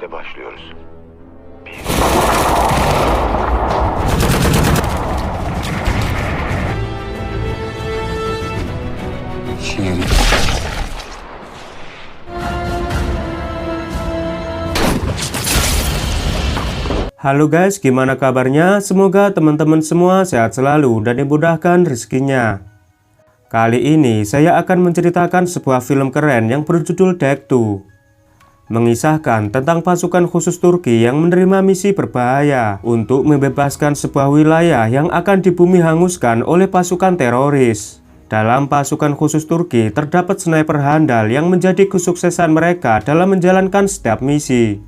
İşte başlıyoruz. Şiiri. Halo guys, gimana kabarnya? Semoga teman-teman semua sehat selalu dan dimudahkan rezekinya. Kali ini saya akan menceritakan sebuah film keren yang berjudul Dektu. Mengisahkan tentang pasukan khusus Turki yang menerima misi berbahaya untuk membebaskan sebuah wilayah yang akan di bumi hanguskan oleh pasukan teroris. Dalam pasukan khusus Turki terdapat sniper handal yang menjadi kesuksesan mereka dalam menjalankan setiap misi.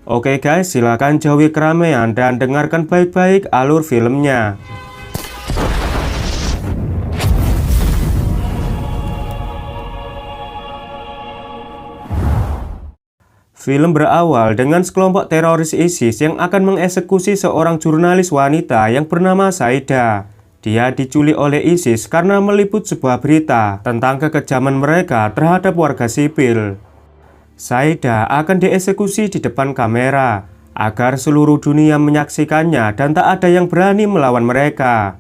Oke guys, silakan jauhi keramaian dan dengarkan baik-baik alur filmnya. Film berawal dengan sekelompok teroris ISIS yang akan mengeksekusi seorang jurnalis wanita yang bernama Saida. Dia diculik oleh ISIS karena meliput sebuah berita tentang kekejaman mereka terhadap warga sipil. Saida akan dieksekusi di depan kamera agar seluruh dunia menyaksikannya dan tak ada yang berani melawan mereka.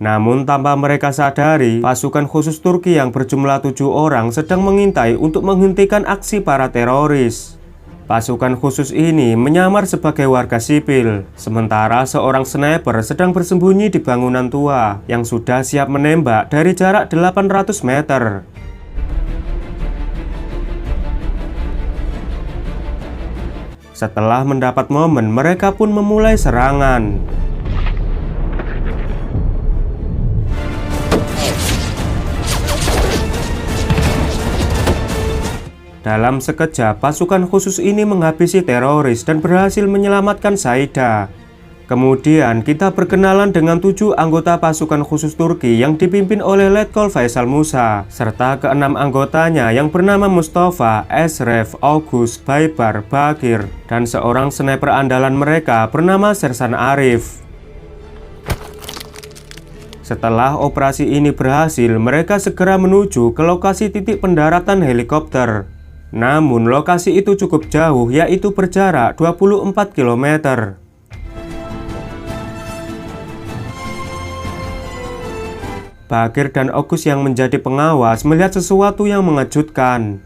Namun tanpa mereka sadari, pasukan khusus Turki yang berjumlah 7 orang sedang mengintai untuk menghentikan aksi para teroris. Pasukan khusus ini menyamar sebagai warga sipil, sementara seorang sniper sedang bersembunyi di bangunan tua yang sudah siap menembak dari jarak 800 meter. Setelah mendapat momen, mereka pun memulai serangan. Dalam sekejap, pasukan khusus ini menghabisi teroris dan berhasil menyelamatkan Saida. Kemudian kita berkenalan dengan 7 anggota pasukan khusus Turki yang dipimpin oleh Letkol Faisal Musa, serta ke-6 anggotanya yang bernama Mustafa, Esref, August, Baybar, Bakir, dan seorang sniper andalan mereka bernama Sersan Arif. Setelah operasi ini berhasil, mereka segera menuju ke lokasi titik pendaratan helikopter. Namun lokasi itu cukup jauh, yaitu berjarak 24 km. Bakir dan Ogus yang menjadi pengawas melihat sesuatu yang mengejutkan.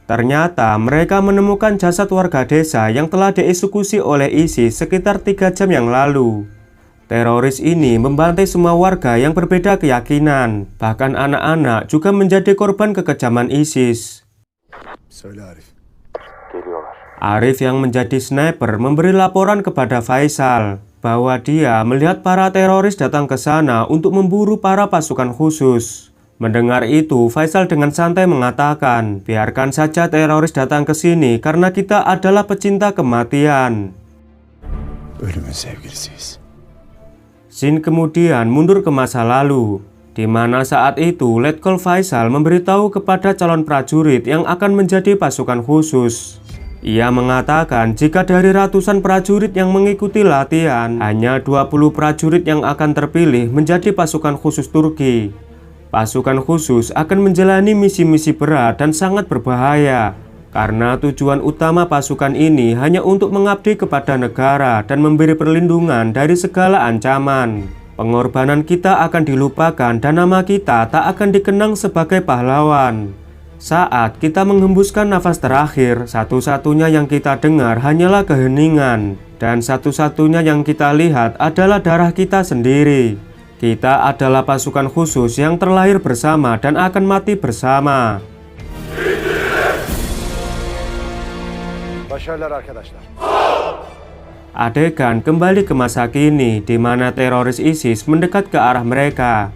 Ternyata mereka menemukan jasad warga desa yang telah dieksekusi oleh ISIS sekitar 3 jam yang lalu. Teroris ini membantai semua warga yang berbeda keyakinan. Bahkan anak-anak juga menjadi korban kekejaman ISIS. Arif yang menjadi sniper memberi laporan kepada Faisal bahwa dia melihat para teroris datang ke sana untuk memburu para pasukan khusus. Mendengar itu, Faisal dengan santai mengatakan, biarkan saja teroris datang ke sini karena kita adalah pecinta kematian. Sin kemudian mundur ke masa lalu, di mana saat itu Letkol Faisal memberitahu kepada calon prajurit yang akan menjadi pasukan khusus. Ia mengatakan jika dari ratusan prajurit yang mengikuti latihan, hanya 20 prajurit yang akan terpilih menjadi pasukan khusus Turki. Pasukan khusus akan menjalani misi-misi berat dan sangat berbahaya, karena tujuan utama pasukan ini hanya untuk mengabdi kepada negara dan memberi perlindungan dari segala ancaman. Pengorbanan kita akan dilupakan dan nama kita tak akan dikenang sebagai pahlawan. Saat kita menghembuskan nafas terakhir, satu-satunya yang kita dengar hanyalah keheningan, dan satu-satunya yang kita lihat adalah darah kita sendiri. Kita adalah pasukan khusus yang terlahir bersama dan akan mati bersama. Başarılar arkadaşlar. Adegan kembali ke masa kini, di mana teroris ISIS mendekat ke arah mereka.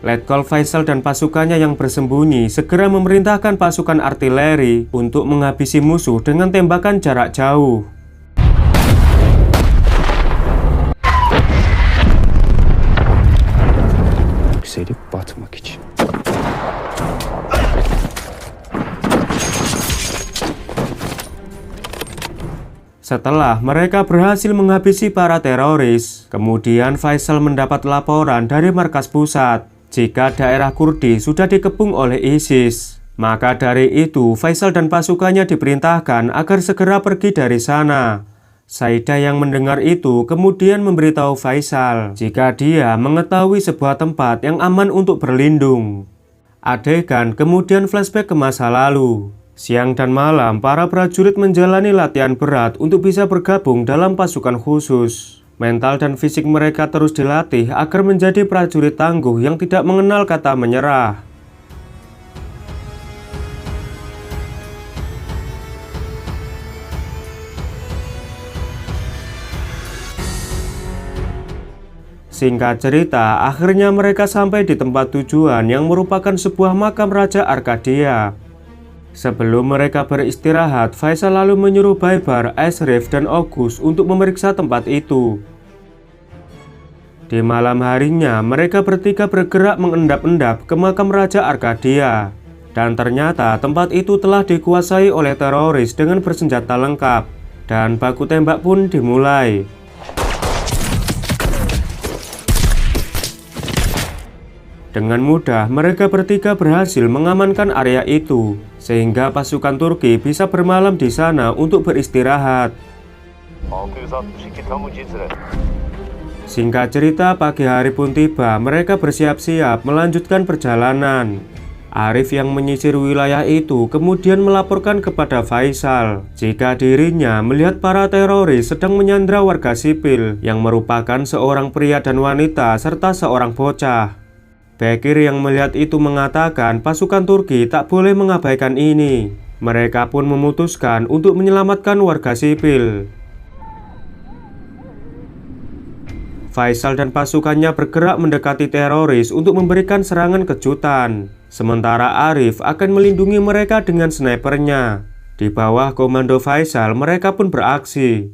Letkol Faisal dan pasukannya yang bersembunyi segera memerintahkan pasukan artileri untuk menghabisi musuh dengan tembakan jarak jauh. Yükselip batmak için. Setelah mereka berhasil menghabisi para teroris, kemudian Faisal mendapat laporan dari markas pusat jika daerah Kurdi sudah dikepung oleh ISIS. Maka dari itu, Faisal dan pasukannya diperintahkan agar segera pergi dari sana. Saidah yang mendengar itu kemudian memberitahu Faisal jika dia mengetahui sebuah tempat yang aman untuk berlindung. Adegan kemudian flashback ke masa lalu. Siang dan malam, para prajurit menjalani latihan berat untuk bisa bergabung dalam pasukan khusus. Mental dan fisik mereka terus dilatih agar menjadi prajurit tangguh yang tidak mengenal kata menyerah. Singkat cerita, akhirnya mereka sampai di tempat tujuan yang merupakan sebuah makam Raja Arkadia. Sebelum mereka beristirahat, Faisal lalu menyuruh Baibars, Ashraf, dan August untuk memeriksa tempat itu. Di malam harinya, mereka bertiga bergerak mengendap-endap ke makam Raja Arkadia. Dan ternyata tempat itu telah dikuasai oleh teroris dengan bersenjata lengkap. Dan baku tembak pun dimulai. Dengan mudah, mereka bertiga berhasil mengamankan area itu, sehingga pasukan Turki bisa bermalam di sana untuk beristirahat. Singkat cerita, pagi hari pun tiba, mereka bersiap-siap melanjutkan perjalanan. Arif yang menyisir wilayah itu kemudian melaporkan kepada Faisal jika dirinya melihat para teroris sedang menyandra warga sipil yang merupakan seorang pria dan wanita serta seorang bocah. Bekir yang melihat itu mengatakan pasukan Turki tak boleh mengabaikan ini. Mereka pun memutuskan untuk menyelamatkan warga sipil. Faisal dan pasukannya bergerak mendekati teroris untuk memberikan serangan kejutan. Sementara Arif akan melindungi mereka dengan snipernya. Di bawah komando Faisal, mereka pun beraksi.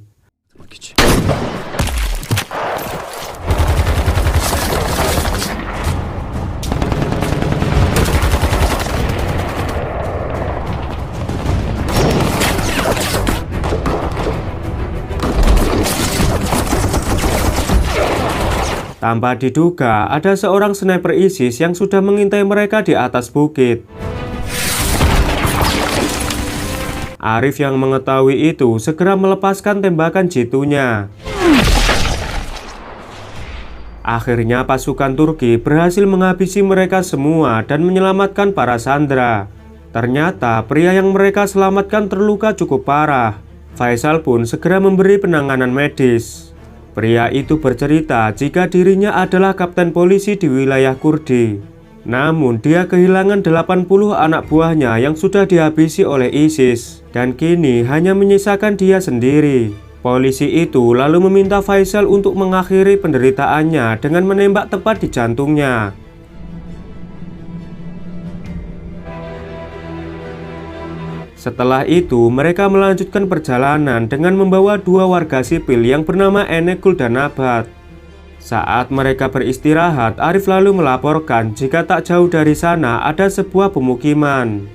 Tanpa diduga, ada seorang sniper ISIS yang sudah mengintai mereka di atas bukit. Arif yang mengetahui itu segera melepaskan tembakan jitunya. Akhirnya pasukan Turki berhasil menghabisi mereka semua dan menyelamatkan para sandera. Ternyata pria yang mereka selamatkan terluka cukup parah. Faisal pun segera memberi penanganan medis. Pria itu bercerita jika dirinya adalah kapten polisi di wilayah Kurdi. Namun dia kehilangan 80 anak buahnya yang sudah dihabisi oleh ISIS. Dan kini hanya menyisakan dia sendiri. Polisi itu lalu meminta Faisal untuk mengakhiri penderitaannya dengan menembak tepat di jantungnya. Setelah itu, mereka melanjutkan perjalanan dengan membawa dua warga sipil yang bernama Enegul dan Nabat. Saat mereka beristirahat, Arif lalu melaporkan jika tak jauh dari sana ada sebuah pemukiman.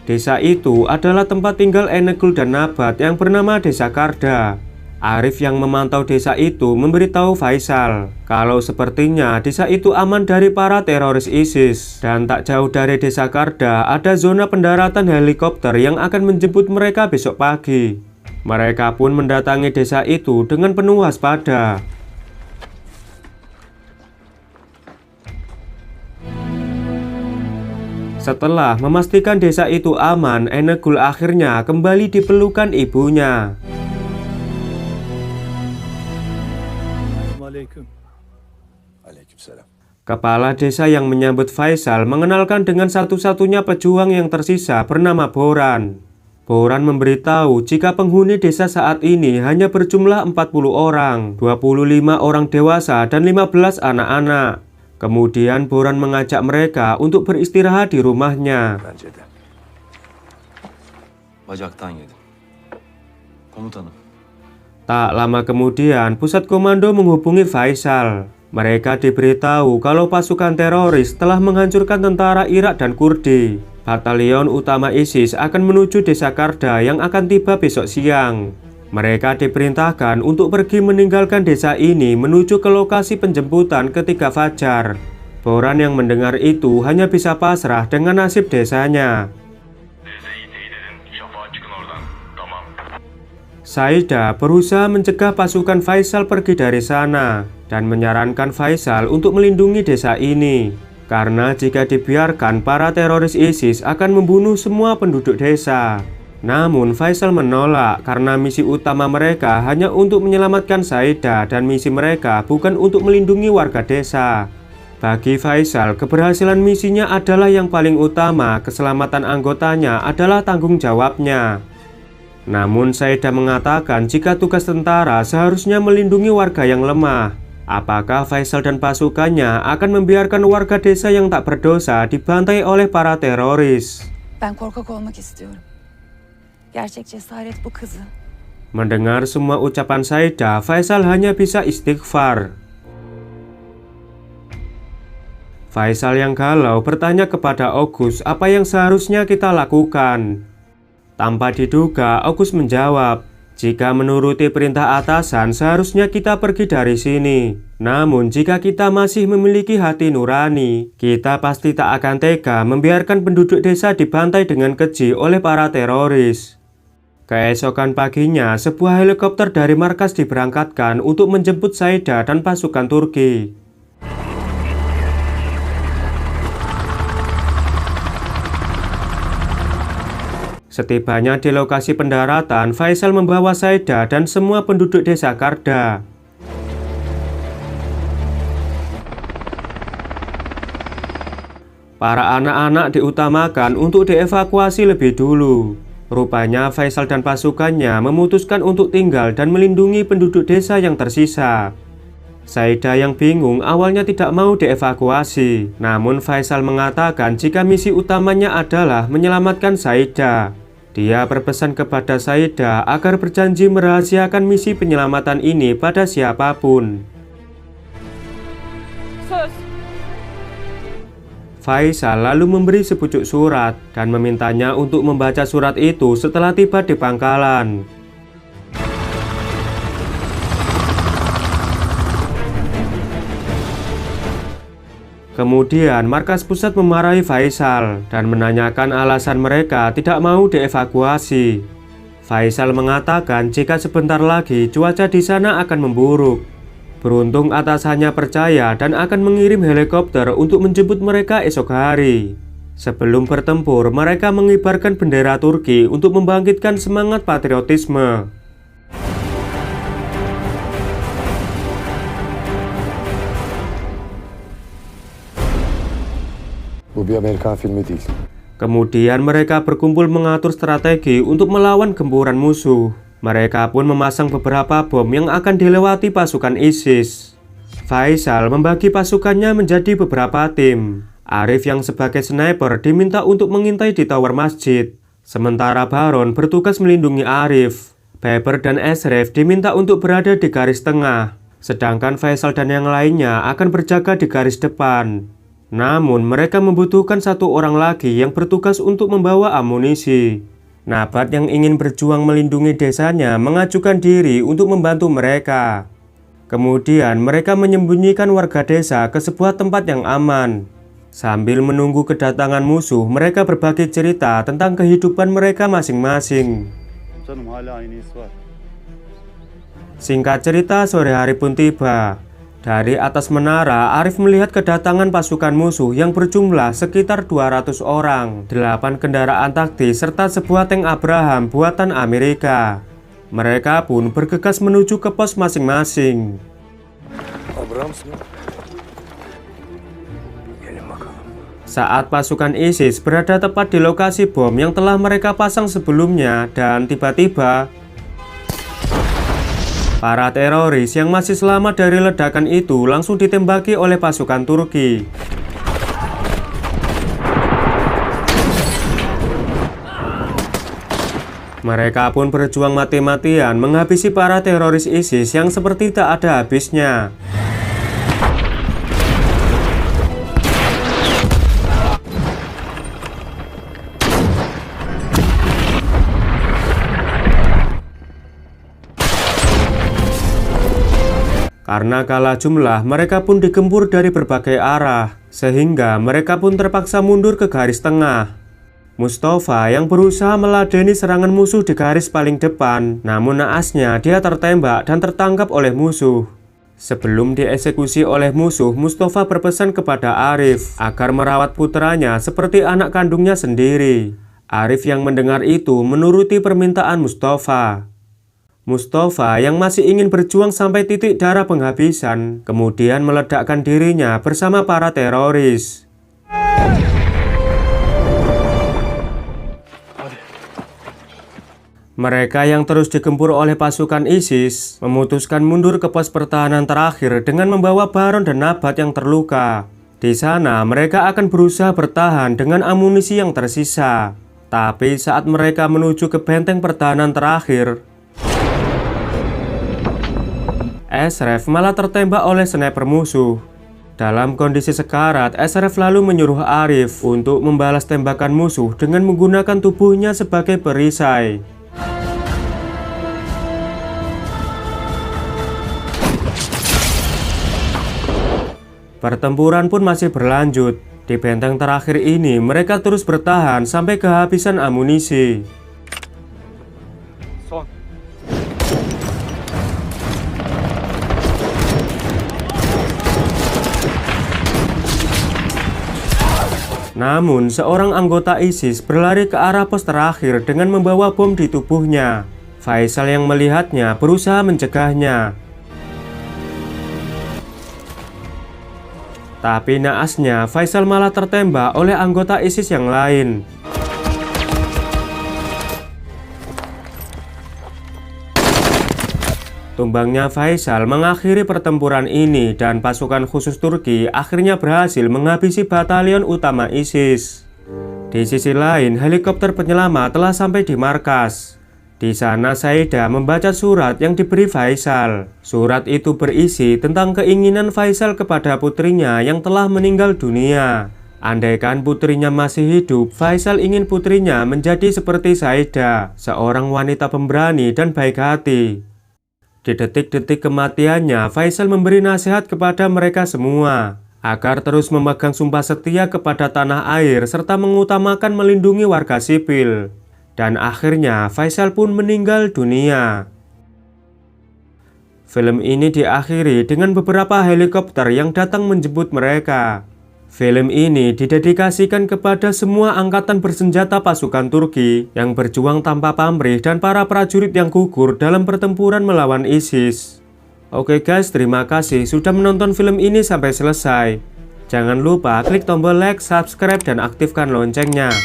Desa itu adalah tempat tinggal Enegul dan Nabat yang bernama Desa Karda. Arif yang memantau desa itu memberitahu Faisal kalau sepertinya desa itu aman dari para teroris ISIS. Dan tak jauh dari desa Karda ada zona pendaratan helikopter yang akan menjemput mereka besok pagi. Mereka pun mendatangi desa itu dengan penuh waspada. Setelah memastikan desa itu aman, Enegul akhirnya kembali dipelukan ibunya. Kepala desa yang menyambut Faisal mengenalkan dengan satu-satunya pejuang yang tersisa bernama Boran. Boran memberitahu jika penghuni desa saat ini hanya berjumlah 40 orang, 25 orang dewasa dan 15 anak-anak. Kemudian Boran mengajak mereka untuk beristirahat di rumahnya. Tak lama kemudian, pusat komando menghubungi Faisal. Mereka diberitahu kalau pasukan teroris telah menghancurkan tentara Irak dan Kurdi. Batalion utama ISIS akan menuju desa Karda yang akan tiba besok siang. Mereka diperintahkan untuk pergi meninggalkan desa ini menuju ke lokasi penjemputan ketika fajar. Boran yang mendengar itu hanya bisa pasrah dengan nasib desanya. Saida berusaha mencegah pasukan Faisal pergi dari sana dan menyarankan Faisal untuk melindungi desa ini. Karena jika dibiarkan, para teroris ISIS akan membunuh semua penduduk desa. Namun Faisal menolak karena misi utama mereka hanya untuk menyelamatkan Saida dan misi mereka bukan untuk melindungi warga desa. Bagi Faisal, keberhasilan misinya adalah yang paling utama, keselamatan anggotanya adalah tanggung jawabnya. Namun Saida mengatakan jika tugas tentara seharusnya melindungi warga yang lemah. Apakah Faisal dan pasukannya akan membiarkan warga desa yang tak berdosa dibantai oleh para teroris? Ben korkak olmak istiyorum. Gerçek cesaret bu kızı. Mendengar semua ucapan Saida, Faisal hanya bisa istighfar. Faisal yang galau bertanya kepada August apa yang seharusnya kita lakukan. Tanpa diduga, August menjawab, jika menuruti perintah atasan seharusnya kita pergi dari sini. Namun jika kita masih memiliki hati nurani, kita pasti tak akan tega membiarkan penduduk desa dibantai dengan keji oleh para teroris. Keesokan paginya, sebuah helikopter dari markas diberangkatkan untuk menjemput Saida dan pasukan Turki. Setibanya di lokasi pendaratan, Faisal membawa Saida dan semua penduduk desa Karda. Para anak-anak diutamakan untuk dievakuasi lebih dulu. Rupanya Faisal dan pasukannya memutuskan untuk tinggal dan melindungi penduduk desa yang tersisa. Saida yang bingung awalnya tidak mau dievakuasi. Namun Faisal mengatakan jika misi utamanya adalah menyelamatkan Saida. Dia berpesan kepada Saida agar berjanji merahasiakan misi penyelamatan ini pada siapapun. Söz. Faisal lalu memberi sepucuk surat dan memintanya untuk membaca surat itu setelah tiba di pangkalan. Kemudian markas pusat memarahi Faisal dan menanyakan alasan mereka tidak mau dievakuasi. Faisal mengatakan jika sebentar lagi cuaca di sana akan memburuk. Beruntung atasannya percaya dan akan mengirim helikopter untuk menjemput mereka esok hari. Sebelum bertempur, mereka mengibarkan bendera Turki untuk membangkitkan semangat patriotisme. Bu bir Amerikan filmi değil. Kemudian mereka berkumpul mengatur strategi untuk melawan gempuran musuh. Mereka pun memasang beberapa bom yang akan dilewati pasukan ISIS. Faisal membagi pasukannya menjadi beberapa tim. Arif yang sebagai sniper diminta untuk mengintai di tower masjid. Sementara Baron bertugas melindungi Arif. Pepper dan Ashraf diminta untuk berada di garis tengah. Sedangkan Faisal dan yang lainnya akan berjaga di garis depan. Namun mereka membutuhkan satu orang lagi yang bertugas untuk membawa amunisi. Nabat yang ingin berjuang melindungi desanya mengajukan diri untuk membantu mereka. Kemudian mereka menyembunyikan warga desa ke sebuah tempat yang aman. Sambil menunggu kedatangan musuh, mereka berbagi cerita tentang kehidupan mereka masing-masing. Singkat cerita, sore hari pun tiba. Dari atas menara, Arif melihat kedatangan pasukan musuh yang berjumlah sekitar 200 orang, 8 kendaraan taktis, serta sebuah tank Abraham buatan Amerika. Mereka pun bergegas menuju ke pos masing-masing. Saat pasukan ISIS berada tepat di lokasi bom yang telah mereka pasang sebelumnya, dan tiba-tiba para teroris yang masih selamat dari ledakan itu langsung ditembaki oleh pasukan Turki. Mereka pun berjuang mati-matian menghabisi para teroris ISIS yang seperti tak ada habisnya. Karena kalah jumlah, mereka pun digempur dari berbagai arah, sehingga mereka pun terpaksa mundur ke garis tengah. Mustafa yang berusaha meladeni serangan musuh di garis paling depan, namun naasnya dia tertembak dan tertangkap oleh musuh. Sebelum dieksekusi oleh musuh, Mustafa berpesan kepada Arif agar merawat putranya seperti anak kandungnya sendiri. Arif yang mendengar itu menuruti permintaan Mustafa. Mustafa yang masih ingin berjuang sampai titik darah penghabisan, kemudian meledakkan dirinya bersama para teroris. Mereka yang terus digempur oleh pasukan ISIS memutuskan mundur ke pos pertahanan terakhir dengan membawa Baron dan Nabat yang terluka. Di sana mereka akan berusaha bertahan dengan amunisi yang tersisa. Tapi saat mereka menuju ke benteng pertahanan terakhir, Ashraf malah tertembak oleh sniper musuh. Dalam kondisi sekarat, Ashraf lalu menyuruh Arif untuk membalas tembakan musuh dengan menggunakan tubuhnya sebagai perisai. Pertempuran pun masih berlanjut. Di benteng terakhir ini, mereka terus bertahan sampai kehabisan amunisi. Namun, seorang anggota ISIS berlari ke arah pos terakhir dengan membawa bom di tubuhnya. Faisal yang melihatnya berusaha mencegahnya. Tapi naasnya, Faisal malah tertembak oleh anggota ISIS yang lain. Tumbangnya Faisal mengakhiri pertempuran ini dan pasukan khusus Turki akhirnya berhasil menghabisi batalion utama ISIS. Di sisi lain, helikopter penyelamat telah sampai di markas. Di sana Saidah membaca surat yang diberi Faisal. Surat itu berisi tentang keinginan Faisal kepada putrinya yang telah meninggal dunia. Andaikan putrinya masih hidup, Faisal ingin putrinya menjadi seperti Saidah, seorang wanita pemberani dan baik hati. Di detik-detik kematiannya, Faisal memberi nasihat kepada mereka semua agar terus memegang sumpah setia kepada tanah air serta mengutamakan melindungi warga sipil. Dan akhirnya Faisal pun meninggal dunia. Film ini diakhiri dengan beberapa helikopter yang datang menjemput mereka. Film ini didedikasikan kepada semua angkatan bersenjata pasukan Turki yang berjuang tanpa pamrih dan para prajurit yang gugur dalam pertempuran melawan ISIS. Oke guys, terima kasih sudah menonton film ini sampai selesai. Jangan lupa klik tombol like, subscribe, dan aktifkan loncengnya.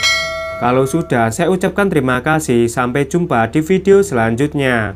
Kalau sudah, saya ucapkan terima kasih. Sampai jumpa di video selanjutnya.